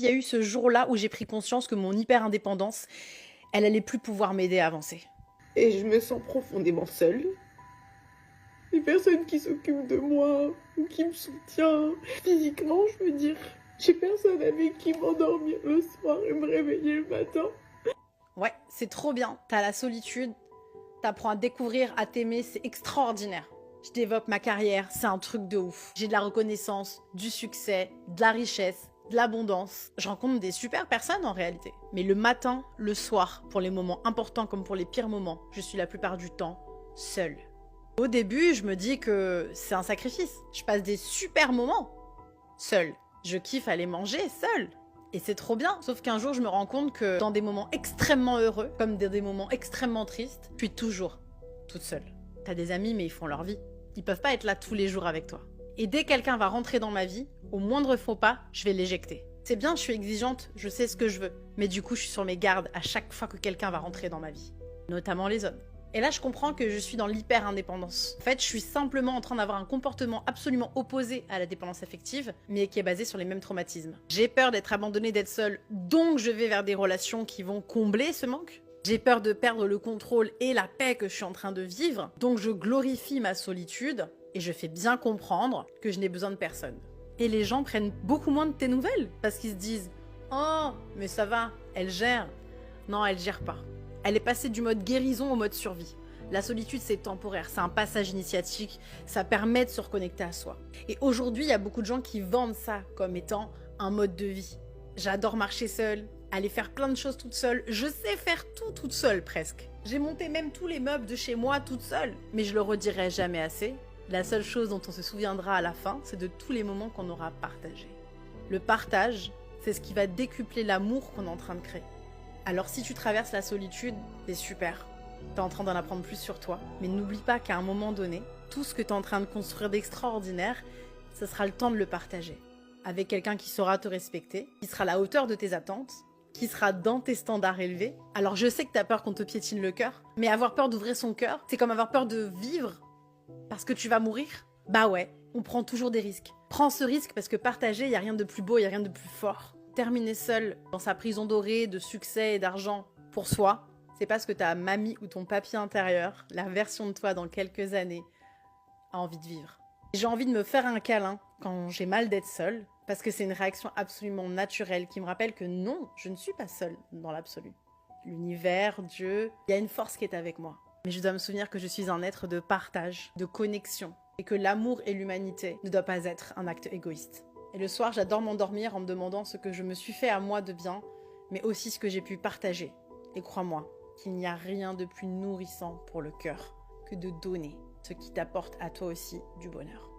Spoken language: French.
qu'il y a eu ce jour-là où j'ai pris conscience que mon hyper-indépendance, elle allait plus pouvoir m'aider à avancer. Et je me sens profondément seule. Les personnes qui s'occupent de moi ou qui me soutient physiquement, je veux dire. J'ai personne avec qui m'endormir le soir et me réveiller le matin. Ouais, c'est trop bien. T'as la solitude, t'apprends à découvrir, à t'aimer, c'est extraordinaire. Je développe ma carrière, c'est un truc de ouf. J'ai de la reconnaissance, du succès, de la richesse, de l'abondance. Je rencontre des super personnes en réalité. Mais le matin, le soir, pour les moments importants comme pour les pires moments, je suis la plupart du temps seule. Au début, je me dis que c'est un sacrifice. Je passe des super moments seule. Je kiffe aller manger seule. Et c'est trop bien. Sauf qu'un jour, je me rends compte que dans des moments extrêmement heureux, comme dans des moments extrêmement tristes, je suis toujours toute seule. T'as des amis, mais ils font leur vie. Ils peuvent pas être là tous les jours avec toi. Et dès que quelqu'un va rentrer dans ma vie, au moindre faux pas, je vais l'éjecter. C'est bien, je suis exigeante, je sais ce que je veux. Mais du coup, je suis sur mes gardes à chaque fois que quelqu'un va rentrer dans ma vie. Notamment les hommes. Et là, je comprends que je suis dans l'hyper-indépendance. En fait, je suis simplement en train d'avoir un comportement absolument opposé à la dépendance affective, mais qui est basé sur les mêmes traumatismes. J'ai peur d'être abandonnée, d'être seule, donc je vais vers des relations qui vont combler ce manque. J'ai peur de perdre le contrôle et la paix que je suis en train de vivre, donc je glorifie ma solitude, et je fais bien comprendre que je n'ai besoin de personne. Et les gens prennent beaucoup moins de tes nouvelles, parce qu'ils se disent « Oh, mais ça va, elle gère. » Non, elle gère pas. Elle est passée du mode guérison au mode survie. La solitude, c'est temporaire, c'est un passage initiatique, ça permet de se reconnecter à soi. Et aujourd'hui, il y a beaucoup de gens qui vendent ça comme étant un mode de vie. J'adore marcher seule, aller faire plein de choses toute seule, je sais faire tout toute seule presque. J'ai monté même tous les meubles de chez moi toute seule. Mais je le redirai jamais assez, la seule chose dont on se souviendra à la fin, c'est de tous les moments qu'on aura partagés. Le partage, c'est ce qui va décupler l'amour qu'on est en train de créer. Alors si tu traverses la solitude, c'est super. T'es en train d'en apprendre plus sur toi. Mais n'oublie pas qu'à un moment donné, tout ce que t'es en train de construire d'extraordinaire, ce sera le temps de le partager. Avec quelqu'un qui saura te respecter, qui sera à la hauteur de tes attentes, qui sera dans tes standards élevés. Alors je sais que t'as peur qu'on te piétine le cœur, mais avoir peur d'ouvrir son cœur, c'est comme avoir peur de vivre parce que tu vas mourir. Bah ouais, on prend toujours des risques. Prends ce risque parce que partager, y a rien de plus beau, y a rien de plus fort. Terminer seul dans sa prison dorée de succès et d'argent pour soi, c'est parce que ta mamie ou ton papy intérieur, la version de toi dans quelques années, a envie de vivre. J'ai envie de me faire un câlin quand j'ai mal d'être seule, parce que c'est une réaction absolument naturelle qui me rappelle que non, je ne suis pas seule dans l'absolu. L'univers, Dieu, il y a une force qui est avec moi. Mais je dois me souvenir que je suis un être de partage, de connexion, et que l'amour et l'humanité ne doivent pas être un acte égoïste. Et le soir, j'adore m'endormir en me demandant ce que je me suis fait à moi de bien, mais aussi ce que j'ai pu partager. Et crois-moi, qu'il n'y a rien de plus nourrissant pour le cœur que de donner ce qui t'apporte à toi aussi du bonheur.